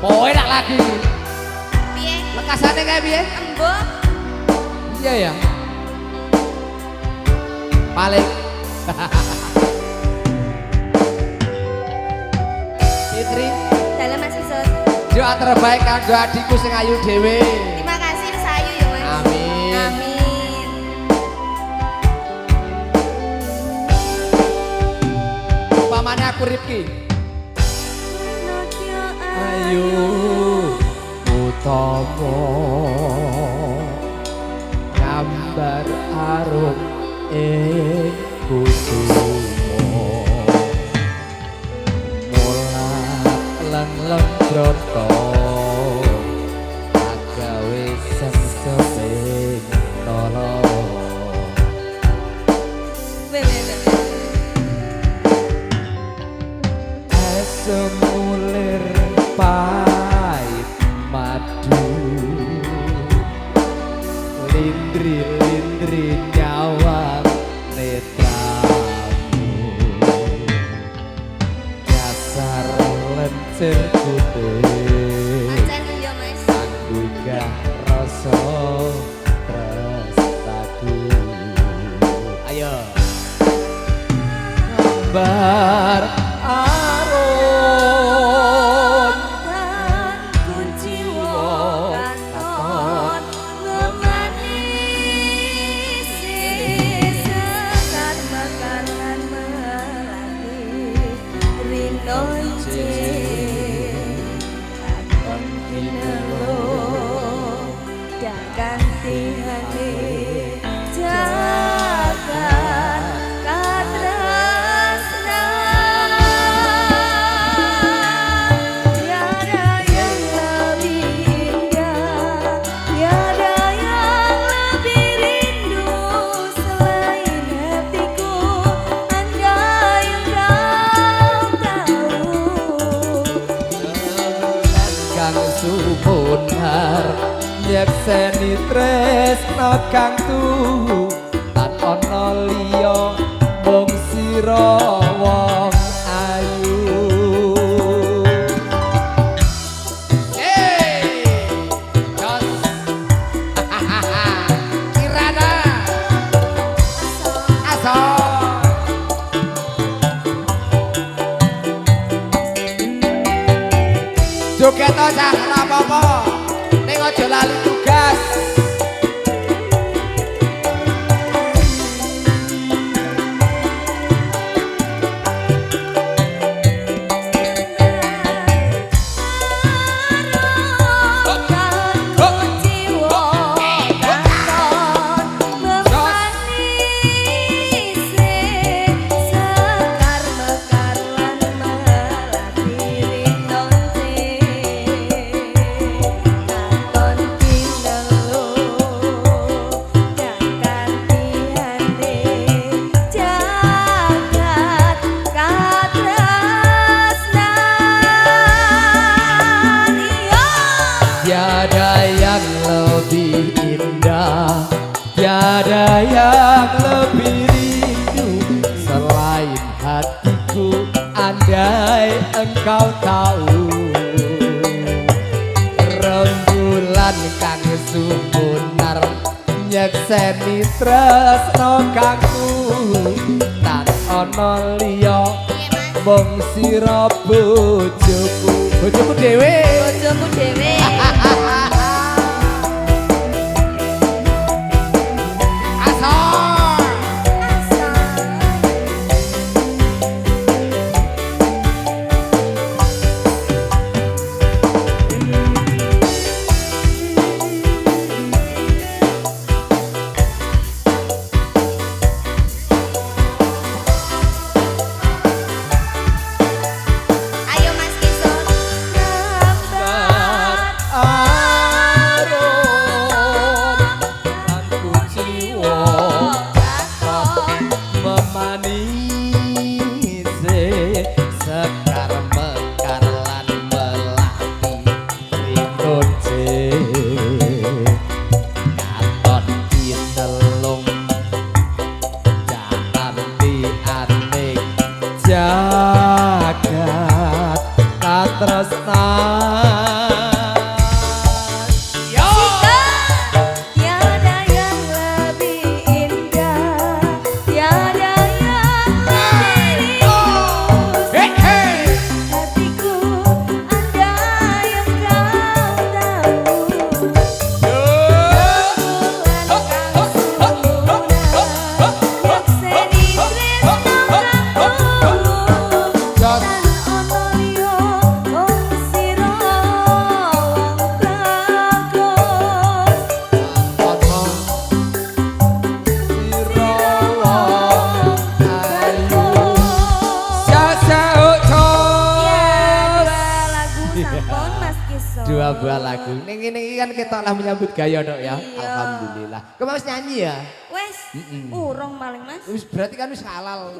Oh enak lagi. Piye? Lekasane kayak piye? Embok. Iya ya. Paling. Fitri. Dalam Mas Isut. Doa terbaik kanggo adikku sing ayu dhewe. Terima kasih Mas Ayu ya Mas. Amin. Amin. Upamane aku Rifki. Ayu utama gambar arum ing kusumo mulat leng-leng broto agawe sengseping nolo semulir pahit madu lindri-lindri nyawang netramu dasar lencir putih Acan iya Mas. sanggugah rasa tresnaku ayo gambar subunar nyekseni tresna kang tuhu lan ana liya mung sira wong ayu Kirana Asal joget aja ora apa-apa ning aja lali tugas tiada yang lebih indah, tiada yang lebih rindu selain hatiku. Andai engkau tahu rembulan kang sumunar nyekseni tresna kangku tan ana liya mung sira bojoku bojoku dhewe Bojoku dhewe. Ayo Mas Isut. jagat katresnan buah lagu. Ning ngene iki kan ketok lah menyambut gaya dok ya. Iya. Alhamdulillah. Kau mau nyanyi ya? Wes, urung paling Mas. Wis berarti kan wis halal.